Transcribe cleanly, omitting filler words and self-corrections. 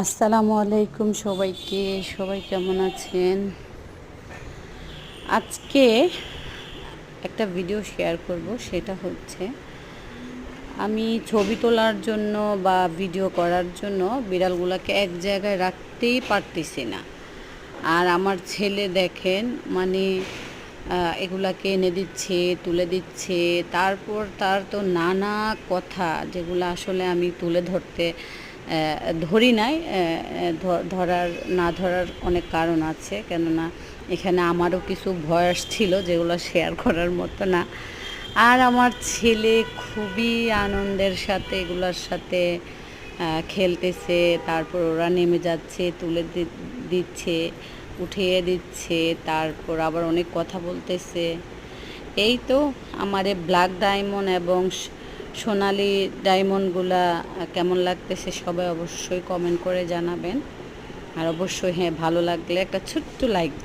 আসসালামু আলাইকুম সবাইকে। সবাই কেমন আছেন? আজকে একটা ভিডিও শেয়ার করব, সেটা হচ্ছে আমি ছবি তোলার জন্য বা ভিডিও করার জন্য বিড়ালগুলোকে এক জায়গায় রাখতেই পারতেছি না। আর আমার ছেলে দেখেন, মানে এগুলাকে এনে দিচ্ছে, তুলে দিচ্ছে, তারপর তার তো নানা কথা, যেগুলো আসলে আমি তুলে ধরি নাই। ধরার না ধরার অনেক কারণ আছে, কেননা এখানে আমারও কিছু ভয়েস ছিল যেগুলো শেয়ার করার মতো না। আর আমার ছেলে খুবই আনন্দের সাথে এগুলোর সাথে খেলতেছে, তারপর ওরা নেমে যাচ্ছে, দিচ্ছে, উঠিয়ে দিচ্ছে, তারপর আবার অনেক কথা বলতেছে। এই তো আমার এই ব্ল্যাক ডায়মন্ড এবং সোনালি ডায়মন্ডগুলা কেমন লাগতেছে সবাই অবশ্যই কমেন্ট করে জানাবেন। আর অবশ্যই ভালো লাগলে একটা ছোট্ট লাইক দিন।